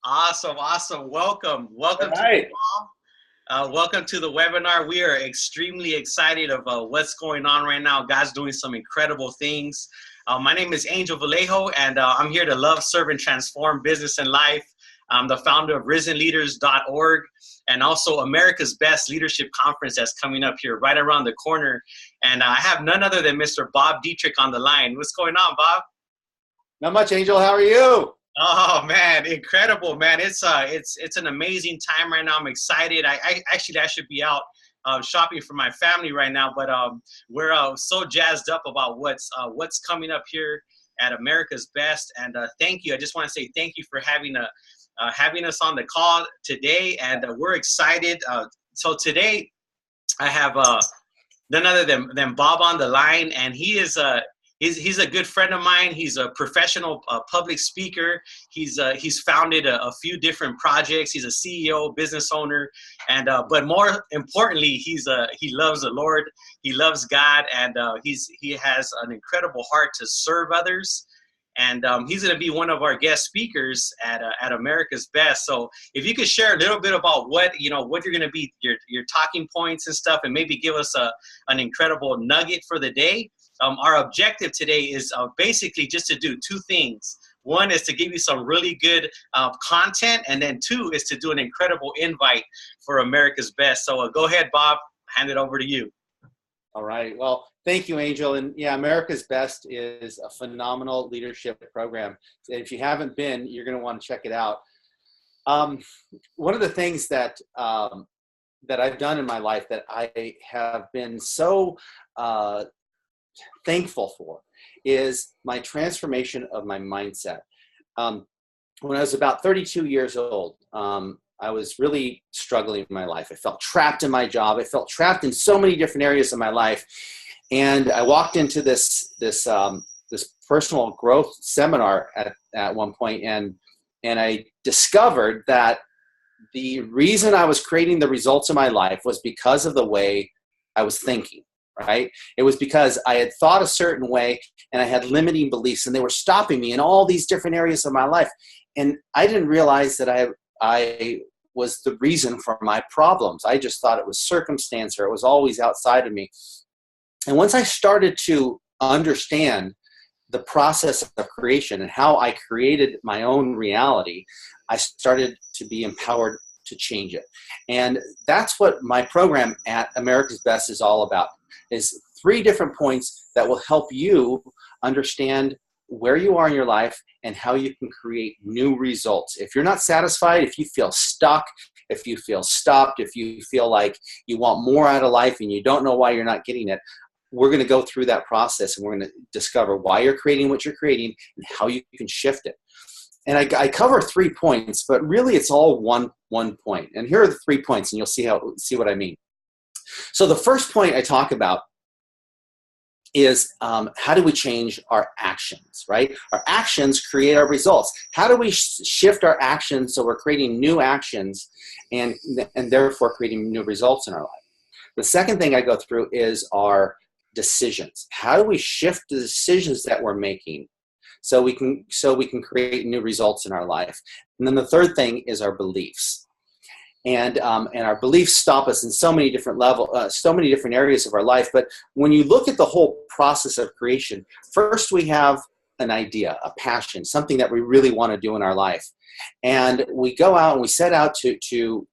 Awesome, awesome. Welcome, All welcome to the right. call. Welcome to the webinar. We are extremely excited of what's going on right now. God's doing some incredible things. My name is Angel Vallejo, and I'm here to love, serve, and transform business and life. I'm the founder of RisenLeaders.org and also America's Best Leadership Conference that's coming up here right around the corner. And I have none other than Mr. Bob Dietrich on the line. What's going on, Bob? Not much, Angel. How are you? Oh man, incredible, man! It's an amazing time right now. I'm excited. I should be out shopping for my family right now, but we're so jazzed up about what's coming up here at America's Best. And thank you. I just want to say thank you for having us on the call today, and we're excited. So today I have none other than Bob on the line, and he's a good friend of mine. He's a professional public speaker. He's founded a few different projects. He's a CEO, business owner, and but more importantly, he loves the Lord. He loves God, and he has an incredible heart to serve others. And he's going to be one of our guest speakers at America's Best. So if you could share a little bit about what you're going to be, your talking points and stuff, and maybe give us an incredible nugget for the day. Our objective today is basically just to do two things. One is to give you some really good content, and then two is to do an incredible invite for America's Best. So go ahead, Bob, hand it over to you. All right. Well, thank you, Angel. And yeah, America's Best is a phenomenal leadership program. If you haven't been, you're going to want to check it out. One of the things that I've done in my life that I have been so thankful for is my transformation of my mindset. When I was about 32 years old, I was really struggling in my life. I felt trapped in my job. I felt trapped in so many different areas of my life. And I walked into this personal growth seminar at one point, and I discovered that the reason I was creating the results of my life was because of the way I was thinking. Right? It was because I had thought a certain way and I had limiting beliefs, and they were stopping me in all these different areas of my life. And I didn't realize that I was the reason for my problems. I just thought it was circumstance, or it was always outside of me. And once I started to understand the process of creation and how I created my own reality, I started to be empowered to change it. And that's what my program at America's Best is all about. Is 3 different points that will help you understand where you are in your life and how you can create new results. If you're not satisfied, if you feel stuck, if you feel stopped, if you feel like you want more out of life and you don't know why you're not getting it, we're going to go through that process, and we're going to discover why you're creating what you're creating and how you can shift it. And I cover 3 points, but really it's all one point. And here are the 3 points, and you'll see what I mean. So the first point I talk about is how do we change our actions, right? Our actions create our results. How do we shift our actions so we're creating new actions and therefore creating new results in our life? The second thing I go through is our decisions. How do we shift the decisions that we're making so we can create new results in our life? And then the third thing is our beliefs. And our beliefs stop us in so many different so many different areas of our life. But when you look at the whole process of creation, first we have an idea, a passion, something that we really want to do in our life. And we go out and we set out to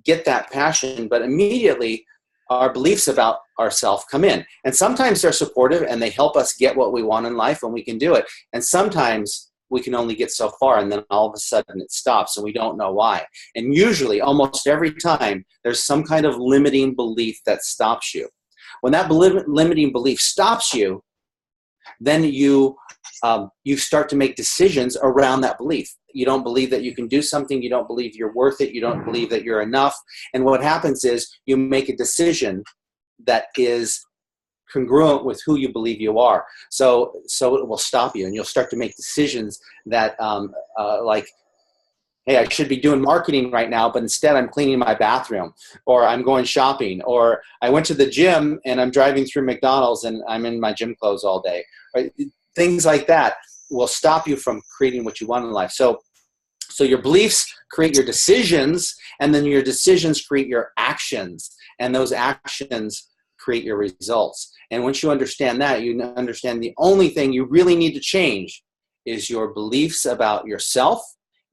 get that passion, but immediately our beliefs about ourselves come in. And sometimes they're supportive and they help us get what we want in life, and we can do it. And sometimes we can only get so far, and then all of a sudden it stops and we don't know why. And usually, almost every time, there's some kind of limiting belief that stops you. When that limiting belief stops you, then you start to make decisions around that belief. You don't believe that you can do something. You don't believe you're worth it. You don't believe that you're enough. And what happens is you make a decision that is congruent with who you believe you are. So it will stop you, and you'll start to make decisions that like, hey, I should be doing marketing right now, but instead I'm cleaning my bathroom, or I'm going shopping, or I went to the gym and I'm driving through McDonald's and I'm in my gym clothes all day. Right? Things like that will stop you from creating what you want in life. So So your beliefs create your decisions, and then your decisions create your actions, and those actions create your results. And once you understand that, you understand the only thing you really need to change is your beliefs about yourself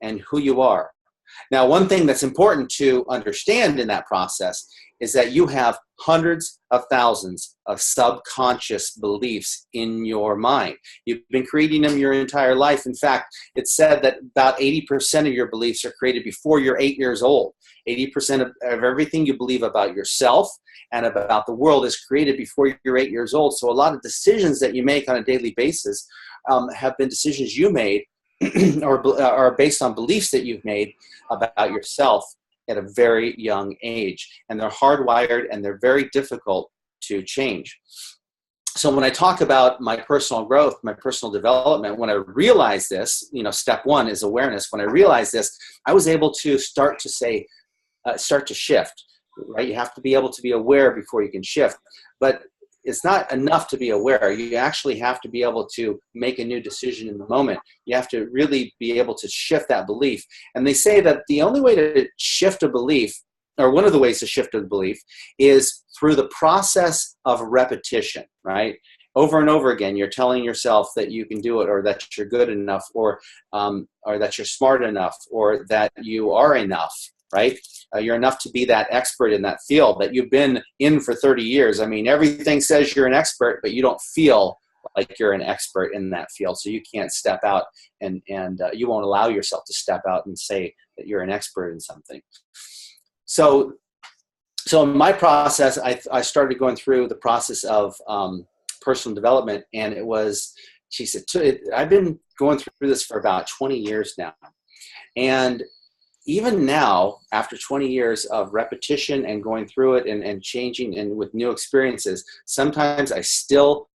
and who you are. Now, one thing that's important to understand in that process is that you have hundreds of thousands of subconscious beliefs in your mind. You've been creating them your entire life. In fact, it's said that about 80% of your beliefs are created before you're 8 years old. 80% of everything you believe about yourself and about the world is created before you're 8 years old. So a lot of decisions that you make on a daily basis have been decisions you made or are based on beliefs that you've made about yourself at a very young age. And they're hardwired and they're very difficult to change. So when I talk about my personal growth, my personal development, when I realized this, step one is awareness. When I realized this, I was able to start to shift, right? You have to be able to be aware before you can shift. But it's not enough to be aware. You actually have to be able to make a new decision in the moment. You have to really be able to shift that belief. And they say that the only way to shift a belief, or one of the ways to shift a belief, is through the process of repetition, right? Over and over again, you're telling yourself that you can do it, or that you're good enough, or that you're smart enough, or that you are enough, right? You're enough to be that expert in that field that you've been in for 30 years. I mean, everything says you're an expert, but you don't feel like you're an expert in that field. So you can't step out and you won't allow yourself to step out and say that you're an expert in something. So in my process, I started going through the process of personal development, and it was, she said, I've been going through this for about 20 years now. And even now, after 20 years of repetition and going through it and changing and with new experiences, sometimes I still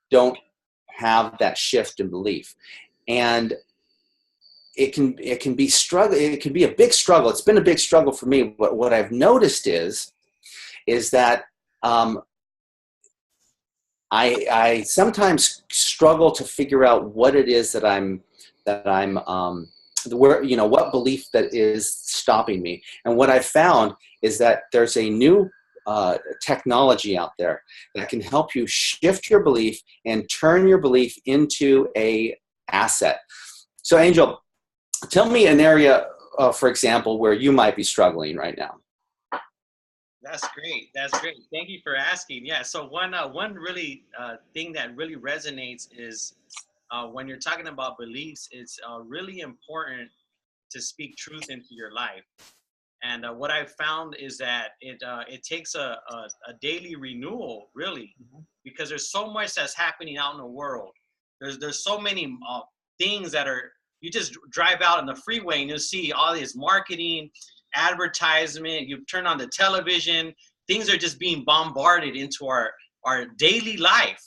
don't have that shift in belief. And it can be struggle. It can be a big struggle. It's been a big struggle for me. But what I've noticed is that I sometimes struggle to figure out what it is that I'm what belief that is stopping me. And what I found is that there's a new technology out there that can help you shift your belief and turn your belief into a asset. So Angel, tell me an area, for example, where you might be struggling right now. That's great. That's great. Thank you for asking. Yeah. So one really thing that really resonates is when you're talking about beliefs, it's really important to speak truth into your life. And what I've found is that it takes a daily renewal, really, because there's so much that's happening out in the world. There's so many things that are, you just drive out on the freeway and you'll see all this marketing, advertisement, you turn on the television, things are just being bombarded into our daily life.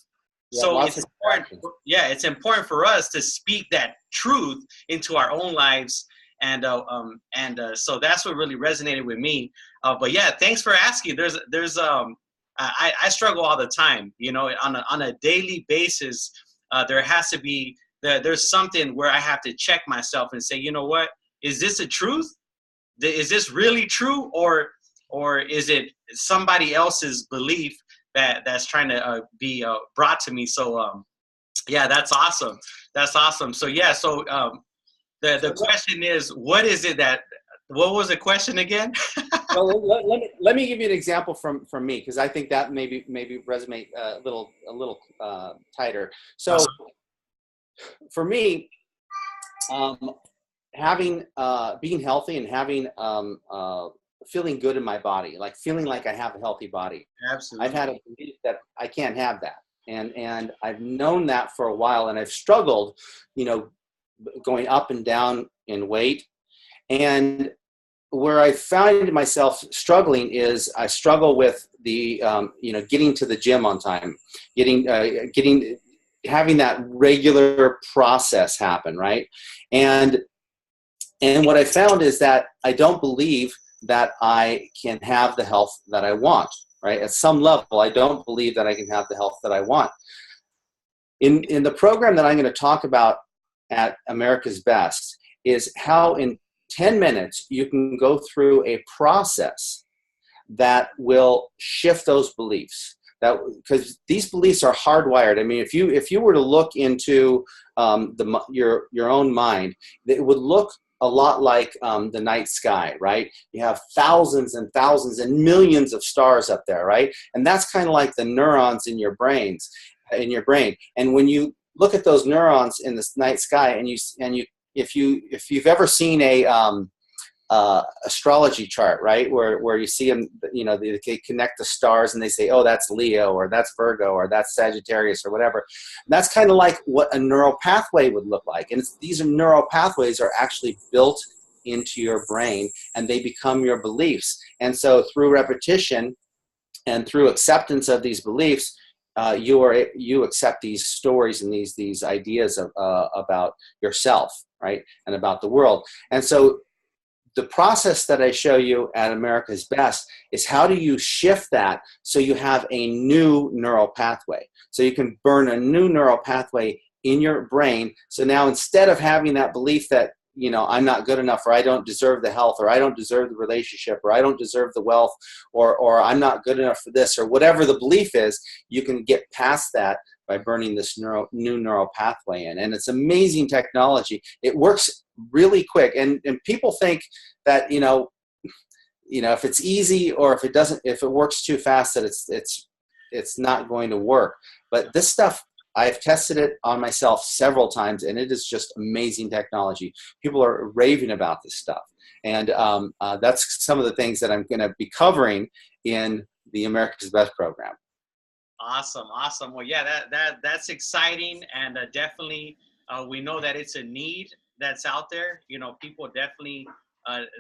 Yeah, so it's important, it's important for us to speak that truth into our own lives. And so that's what really resonated with me. But yeah, thanks for asking. I struggle all the time, on a daily basis. There has to be, there's something where I have to check myself and say, you know what, is this a truth? Is this really true? Or is it somebody else's belief that's trying to be brought to me? So yeah, that's awesome. That's awesome. So yeah, so the question is, what was the question again? Well, let me give you an example from me, because I think that maybe resonate a little tighter. So for me, being healthy and having feeling good in my body, like feeling like I have a healthy body. Absolutely. I've had a belief that I can't have that. And I've known that for a while, and I've struggled, going up and down in weight. And where I find myself struggling is I struggle with the, getting to the gym on time, having that regular process happen. Right. And what I found is that I don't believe that I can have the health that I want. Right. At some level, I don't believe that I can have the health that I want. In the program that I'm going to talk about at America's Best, is how in 10 minutes you can go through a process that will shift those beliefs. That, because these beliefs are hardwired. I mean, if you were to look into your own mind, it would look a lot like the night sky, right? You have thousands and thousands and millions of stars up there, right? And that's kind of like the neurons in your brain. And when you look at those neurons in the night sky, and if you've ever seen a astrology chart, right, where you see them, you know, they connect the stars and they say, oh, that's Leo, or that's Virgo, or that's Sagittarius, or whatever. That's kind of like what a neural pathway would look like. And these neural pathways are actually built into your brain, and they become your beliefs. And so through repetition and through acceptance of these beliefs, you accept these stories and these ideas about yourself, right, and about the world. And so the process that I show you at America's Best is how do you shift that so you have a new neural pathway. So you can burn a new neural pathway in your brain. So now instead of having that belief that, you know, I'm not good enough, or I don't deserve the health, or I don't deserve the relationship, or I don't deserve the wealth, or I'm not good enough for this, or whatever the belief is, you can get past that by burning this new neural pathway in. And it's amazing technology. It works really quick. And people think that, you know, if it's easy, or if it works too fast, that it's not going to work. But this stuff, I've tested it on myself several times, and it is just amazing technology. People are raving about this stuff. And that's some of the things that I'm going to be covering in the America's Best program. Awesome. Well, yeah, that's exciting, and definitely we know that it's a need that's out there. You know, people definitely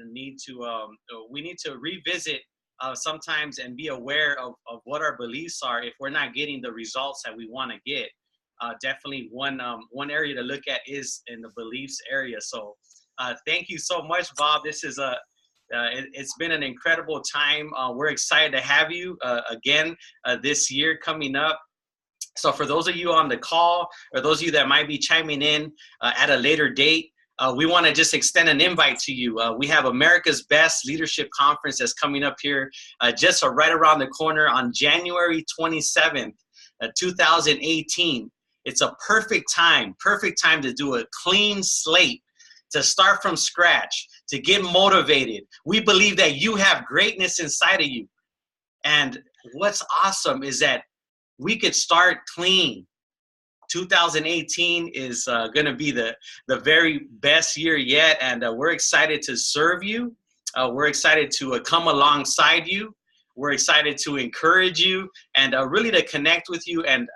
need to. We need to revisit sometimes and be aware of what our beliefs are if we're not getting the results that we want to get. Definitely one area to look at is in the beliefs area. So thank you so much, Bob. This is it's been an incredible time. We're excited to have you again this year coming up. So for those of you on the call, or those of you that might be chiming in at a later date, we want to just extend an invite to you. We have America's Best Leadership Conference that's coming up here just right around the corner on January 27th, 2018. It's a perfect time to do a clean slate, to start from scratch, to get motivated. We believe that you have greatness inside of you. And what's awesome is that we could start clean. 2018 is going to be the very best year yet, and we're excited to serve you. We're excited to come alongside you. We're excited to encourage you, and really to connect with you and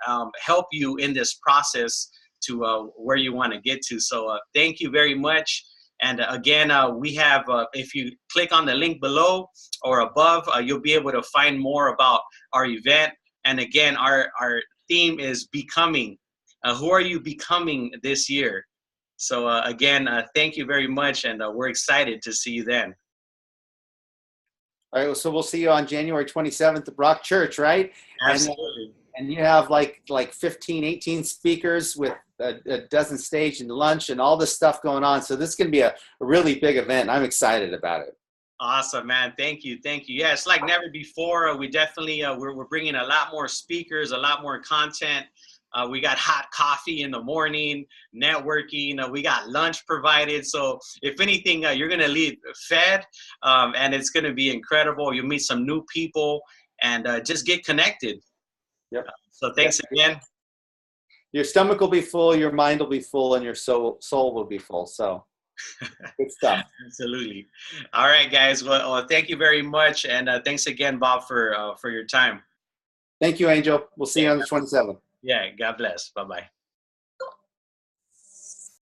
help you in this process to where you want to get to. So thank you very much. And again, we have, if you click on the link below or above, you'll be able to find more about our event. And again, our theme is becoming. Who are you becoming this year? So again, thank you very much, and we're excited to see you then. All right, so we'll see you on January 27th at Rock Church, right? Absolutely. And you have like 15, 18 speakers with a dozen stage and lunch and all this stuff going on. So this is going to be a really big event. I'm excited about it. Awesome, man. Thank you. Yeah, it's like never before. We definitely, we're bringing a lot more speakers, a lot more content. We got hot coffee in the morning, networking. We got lunch provided. So if anything, you're going to leave fed, and it's going to be incredible. You'll meet some new people, and just get connected. Yep. So thanks again. Your stomach will be full, your mind will be full, and your soul will be full. So good stuff. Absolutely. All right, guys. Well, thank you very much. And thanks again, Bob, for your time. Thank you, Angel. We'll see you on the 27th. Yeah, God bless. Bye-bye.